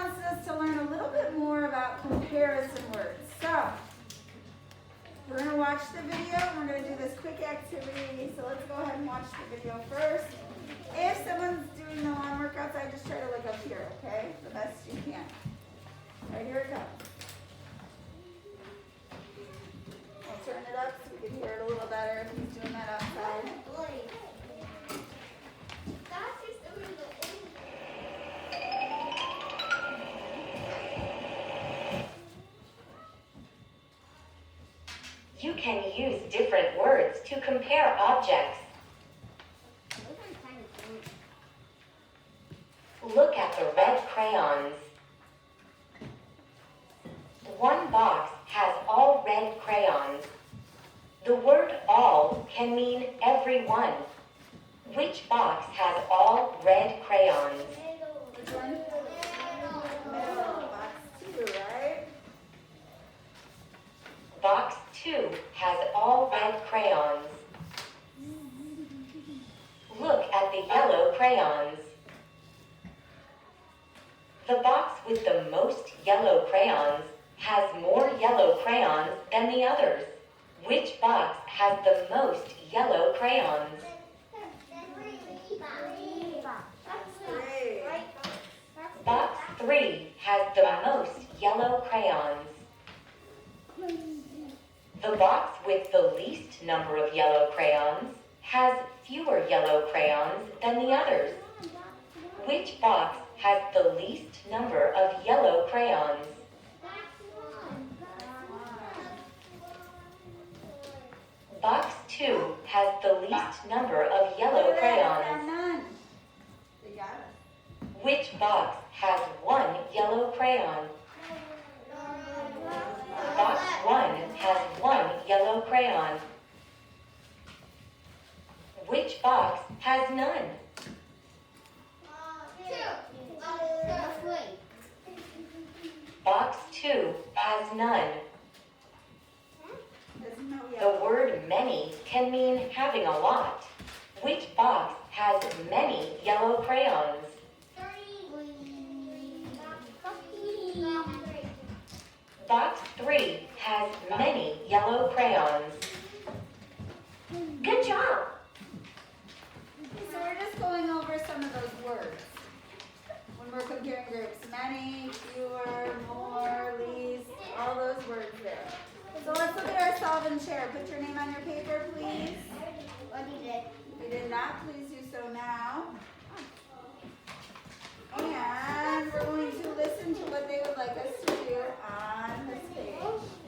wants us to learn a little bit more about comparison words. So, we're going to watch the video and we're going to do this quick activity. So let's go ahead and watch the video first. If someone's doing the lawn workouts, I just try to look up here, okay? The best you can. All right, here it goes. I'll turn it up so we can hear it a little better if he's doing that outside. You can use different words to compare objects. Look at the red crayons. One box has all red crayons. The word all can mean everyone. Which box has all red crayons? Which one? Middle. Box 2, right? Box 2 has all red crayons. Look at the yellow crayons. The box with the most yellow crayons has more yellow crayons than the others. Which box has the most yellow crayons? Box 3 has the most yellow crayons. The box with the least number of yellow crayons has fewer yellow crayons than the others. Which box has the least number of yellow crayons? Box 2 has the least number of yellow crayons. None. You got it. Which box has one yellow crayon? Box 1 has one yellow crayon. Which box has none? Box 2 has none. There's no The yellow. word many can mean having a lot. Which box has many yellow crayons? Box 3 has many yellow crayons. Good job! So we're just going over some of those words when we're comparing groups. Many, fewer, more, least, all those words there. So let's look at our solve and share. Put your name on your paper, please. If you did not, please do so now. And we're going to listen to what they would like us to do on this page.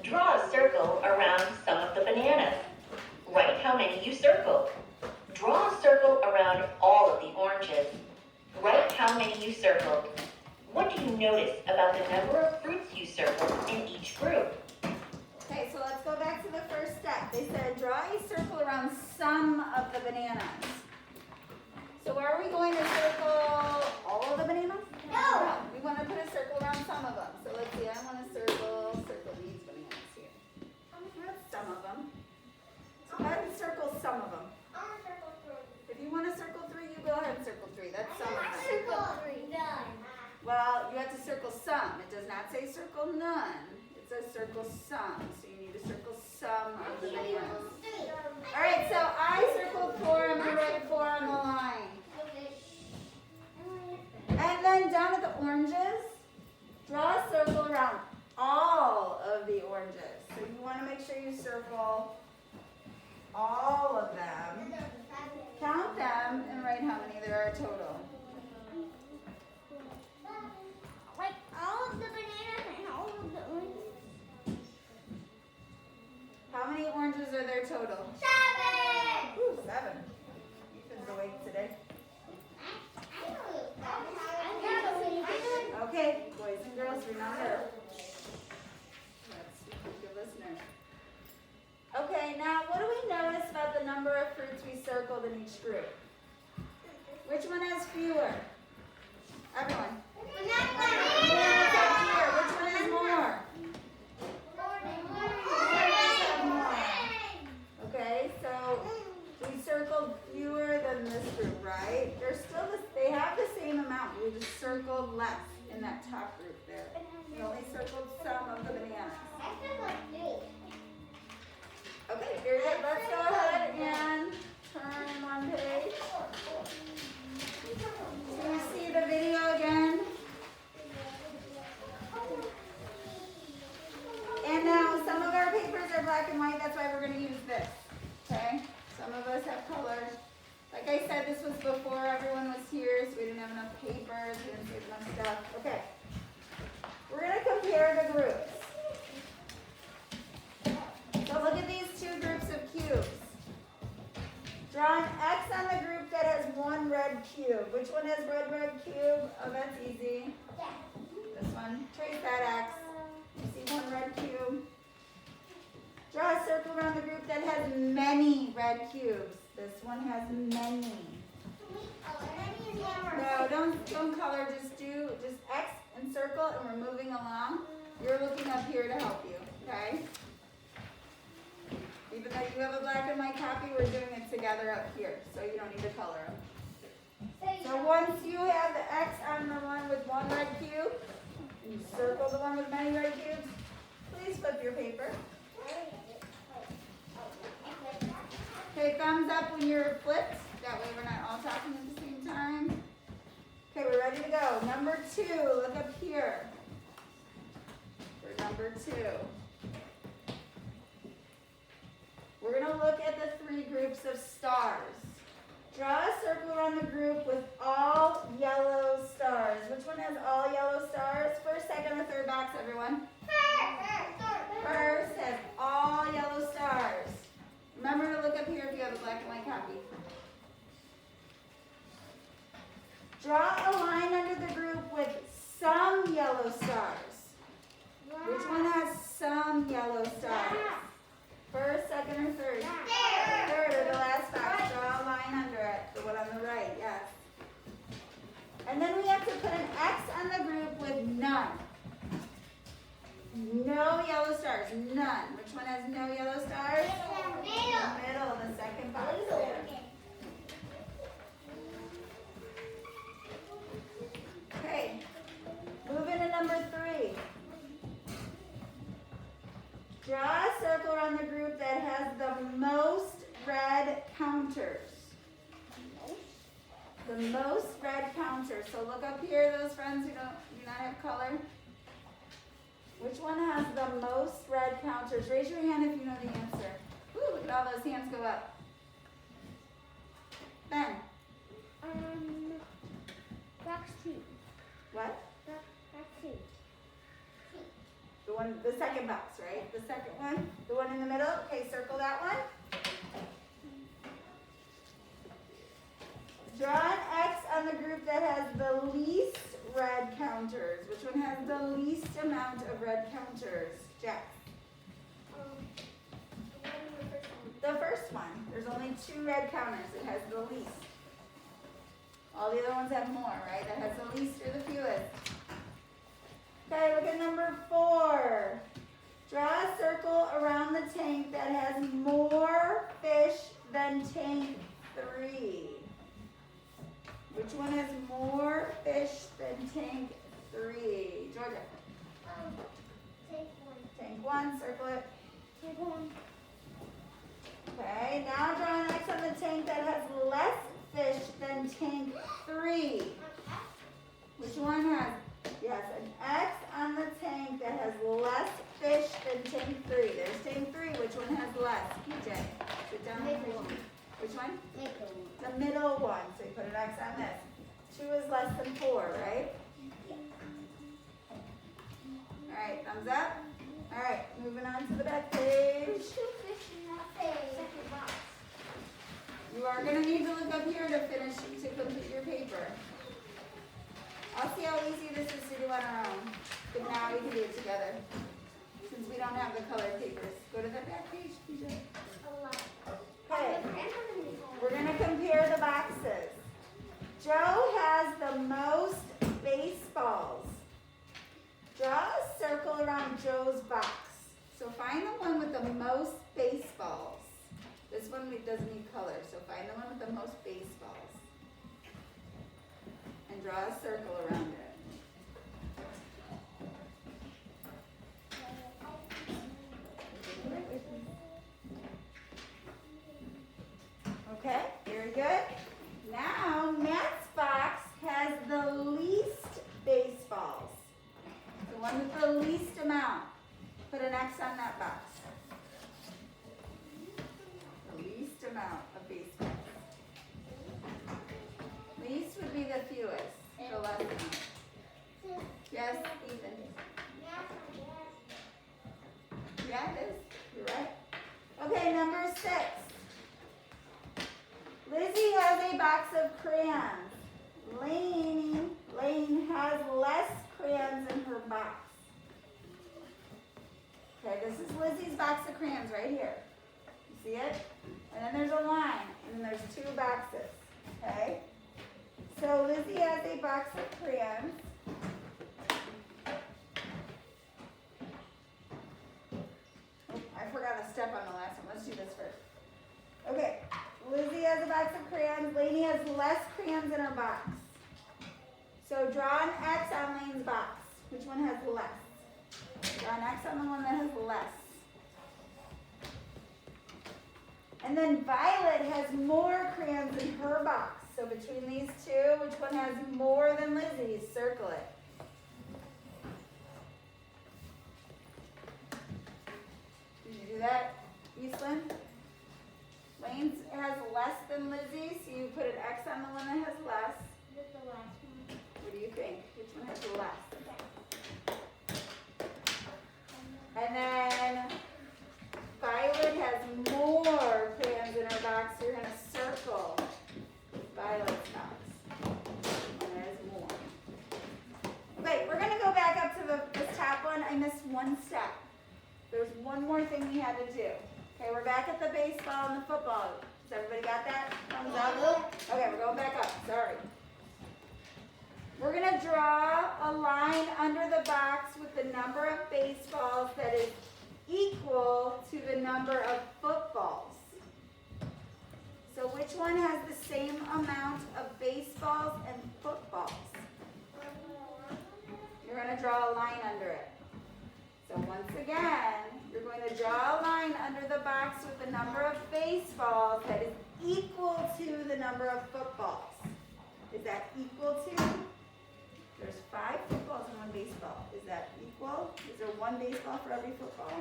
Draw a circle around some of the bananas. Write how many you circled. Draw a circle around all of the oranges. Write how many you circled. What do you notice about the number of fruits you circled in each group? Okay, so let's go back to the first step. They said draw a circle around some of the bananas. So are we going to circle all of the bananas? No. We want to put a circle around some of them. So let's see, I want to circle these bananas here. That's some of them. So go ahead and circle some of them. If you want to circle 3, you go ahead and circle 3. That's some of them. Well, you have to circle some. It does not say circle none. It says circle some. So you need to circle some of the bananas. All right, so I circled 4. I'm going to write 4 on the line. And then down at the oranges, draw a circle around all of the oranges. So you want to make sure you circle all of them. Count them and write how many there are total. Like all of the bananas and all of the oranges. How many oranges are there total? 7! Ooh, 7. Ethan's awake today. Okay, boys and girls, remember. Let's be good listeners. Okay, now what do we notice about the number of fruits we circled in each group? Which one has fewer? Everyone. Bananas up here. Which one has more? Bananas have more. Okay, so we circled fewer than this group, right? They're still they have the same amount. We just circled less in that top group. I said, this was before everyone was here, so we didn't have enough papers, we didn't save enough stuff. Okay. We're going to compare the groups. So look at these two groups of cubes. Draw an X on the group that has one red cube. Which one has red cube? Oh, that's easy. This one. Trace that X. You see one red cube. Draw a circle around the group that has many red cubes. This one has many. No, don't color. Just X and circle, and we're moving along. You're looking up here to help you. Okay. Even though you have a black and white copy, we're doing it together up here, so you don't need to color them. So once you have the X on the one with one red cube, and you circle the one with many red cubes, please flip your paper. Okay, thumbs up when you're flipped. That way we're not all talking at the same time. Okay, we're ready to go. Number 2, look up here. For number 2. We're going to look at the 3 groups of stars. Draw a circle around the group with all yellow stars. Which one has all yellow stars? First, second, or third box, everyone? First has all yellow stars. Remember to look up here if you have a black and white copy. Draw a line under the group with some yellow stars. Which one has some yellow stars? First, second, or third? Third, or the last box. Draw a line under it. The one on the right, yes. And then we have to put an X on the group with none. No yellow stars, none. Which one has no yellow stars? Middle, the second box there. Okay, moving to number 3. Draw a circle around the group that has the most red counters. The most red counters. So look up here, those friends who do not have color. Which one has the most red counters? Raise your hand if you know the answer. Ooh, look at all those hands go up. Ben. Box 2. What? Box 2. The second box, right? The second one? The one in the middle? Okay, circle that one. Draw an X on the group that has the least red counters. Which one has the least amount of red counters? Jack. The first one. There's only 2 red counters. It has the least. All the other ones have more, right? That has the least or the fewest. Okay, look at number 4. Draw a circle around the tank that has more fish than tank 3. Which one has more fish than tank 3? Georgia. Tank 1, circle it. Tank 1. Okay, now draw an X on the tank that has less fish than tank 3. Which one has, yes, an X on the tank that has less fish than tank 3. There's tank 3. Which one has less? PJ, sit down. Which one? The middle one. So you put an X on this. 2 is less than 4, right? All right, thumbs up. All right, moving on to the back page. You are going to need to look up here to finish, to complete your paper. I'll see how easy this is to do on our own. But now we can do it together. Since we don't have the colored papers. Go to the back page, PJ. Okay. We're going to compare the boxes. Joe has the most baseballs. Draw a circle around Joe's box. So find the one with the most baseballs. This one doesn't need color, so find the one with the most baseballs. And draw a circle around it. Okay, very good. Now, Matt's box has the least baseballs. The one with the least amount. Put an X on that box. The least amount of baseballs. a box of crayons? Lane has less crayons in her box. Okay, this is Lizzie's box of crayons right here. You see it? And then there's a line, and then there's 2 boxes. Okay? So Lizzie has a box of crayons. Oh, I forgot a step on the last one. Let's do this first. Okay, Lizzie has a box of crayons. Lainey has less crayons in her box. So draw an X on Lane's box. Which one has less? Draw an X on the one that has less. And then Violet has more crayons in her box. So between these 2, which one has more than Lizzie's? Circle it. Did you do that, Eastland? Lane's has less than Lizzie's, so you put an X on the one that has less. With the last one. What do you think? Which one has less? And then Violet has more crayons in her box, so you're going to circle Violet's box. And there's more. Okay, we're going to go back up to this top one. I missed one step. There's one more thing we had to do. Okay, we're back at the baseball and the football. Has everybody got that? Thumbs up? Okay, we're going back up. Sorry. We're going to draw a line under the box with the number of baseballs that is equal to the number of footballs. So which one has the same amount of baseballs and footballs? You're going to draw a line under it. So once again, you're going to draw a line under the box with the number of baseballs that is equal to the number of footballs. Is that equal to? There's 5 footballs and 1 baseball. Is that equal? Is there 1 baseball for every football?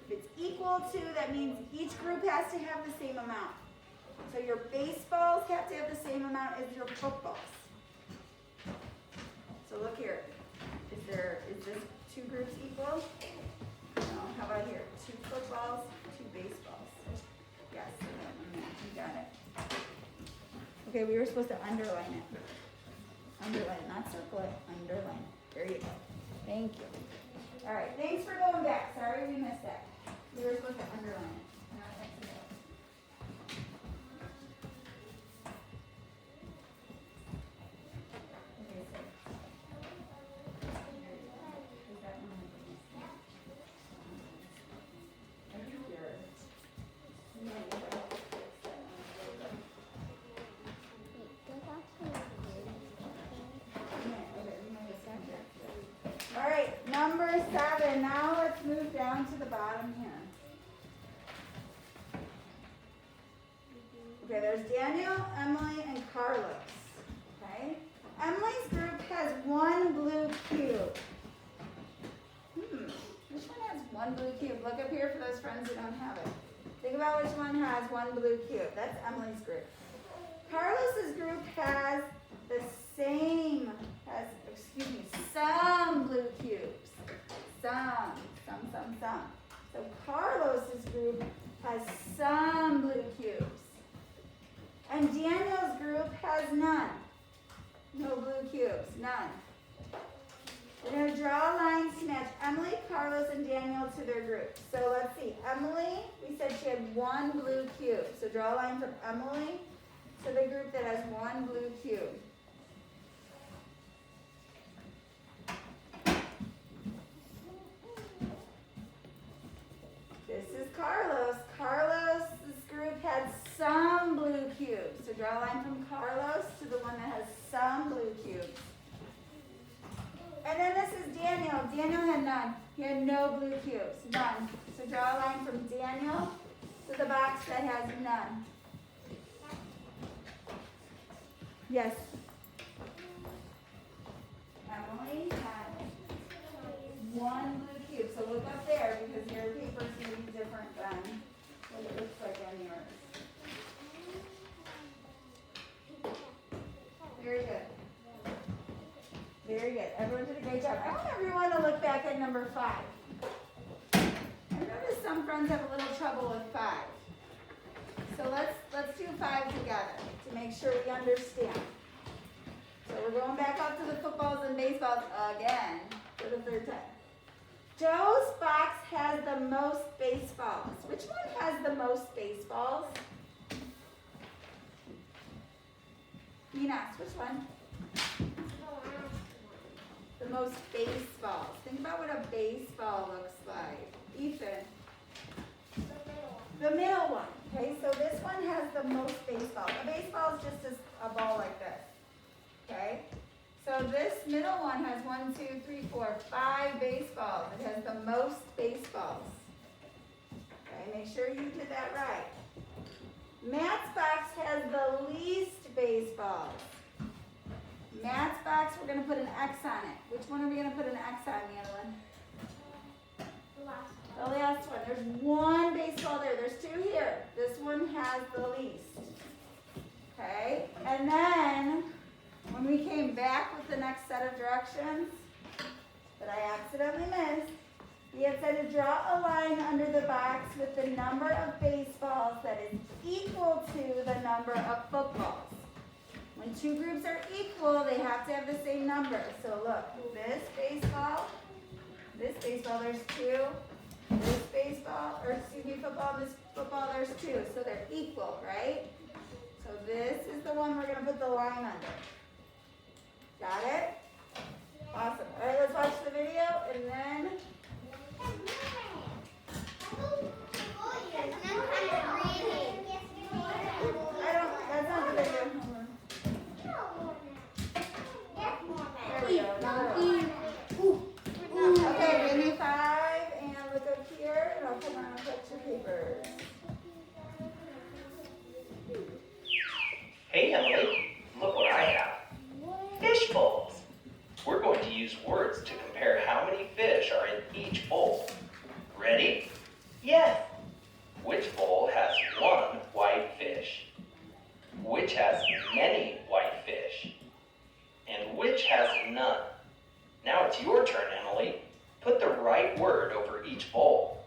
If it's equal to, that means each group has to have the same amount. So your baseballs have to have the same amount as your footballs. So look here. Is this 2 groups equal? No. How about here? 2 footballs, 2 baseballs. Yes. You got it. Okay, we were supposed to underline it. Underline, not circle it, underline. There you go. Thank you. All right, thanks for going back. Sorry we missed that. We were supposed to underline it. Not X it out. Okay, so. Is that one? I think you're. All right, number 7. Now let's move down to the bottom here. Okay, there's Daniel, Emily, and Carlos. Okay, Emily's group has 1 blue cube. Which one has 1 blue cube? Look up here for those friends who don't have it. Think about which one has 1 blue cube. That's Emily's group. Carlos's group has the same, some blue cubes. Some. So Carlos's group has some blue cubes. And Daniel's group has none. No blue cubes, none. We're going to draw a line to match Emily, Carlos, and Daniel to their group. So let's see. Emily, we said she had 1 blue cube. So draw a line from Emily to the group that has 1 blue cube. This is Carlos. Carlos's group had some blue cubes. So draw a line from Carlos to the one that has some blue cubes. And then this is Daniel. Daniel had none. He had no blue cubes. None. So draw a line from Daniel to the box that has none. Yes. Emily had 1 blue cube. So look up there because your paper is going to be different than what it looks like on yours. Very good. Very good. Everyone did a great job. I want everyone to look back at number 5. I noticed some friends have a little trouble with 5. So let's do 5 together to make sure we understand. So we're going back up to the footballs and baseballs again for the third time. Joe's box has the most baseballs. Which one has the most baseballs? Minas, which one? The most baseballs. Think about what a baseball looks like. Ethan. The middle one. Okay, so this one has the most baseballs. A baseball is just a ball like this. Okay? So this middle one has 1, 2, 3, 4, 5 baseballs. It has the most baseballs. Okay, make sure you did that right. Matt's box has the least baseballs. Matt's box, we're going to put an X on it. Which one are we going to put an X on, Madeline? The last one. There's one baseball there. There's 2 here. This one has the least. Okay? And then, when we came back with the next set of directions that I accidentally missed, we had said to draw a line under the box with the number of baseballs that is equal to the number of footballs. When 2 groups are equal, they have to have the same number. So look, this baseball, there's 2. This baseball, or excuse me, football, this football, there's 2. So they're equal, right? So this is the one we're going to put the line under. Got it? Awesome. All right, let's watch the video and then... That's not the video. There we go. Another one. Okay, give me 5 and look up here and I'll come around and touch your papers. Hey Emily, look what I have. Fish bowls. We're going to use words to compare how many fish are in each bowl. Ready? Yes. Which bowl has 1 white fish? Which has many white fish? And which has none? Now it's your turn, Emily. Put the right word over each bowl.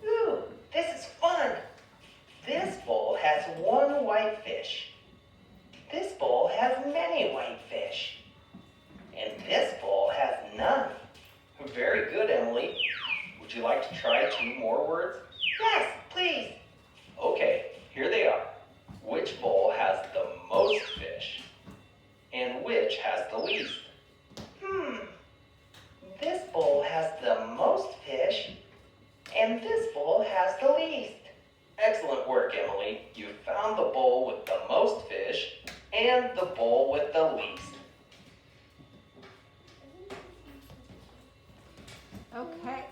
Ooh, this is fun. This bowl has 1 white fish. This bowl has many white fish. And this bowl has none. Very good, Emily. Would you like to try 2 more words? Yes, please. Okay, here they are. Which bowl has the most fish? And which has the least? This bowl has the most fish, and this bowl has the least. Excellent work, Emily. You found the bowl with the most fish and the bowl with the least. Okay.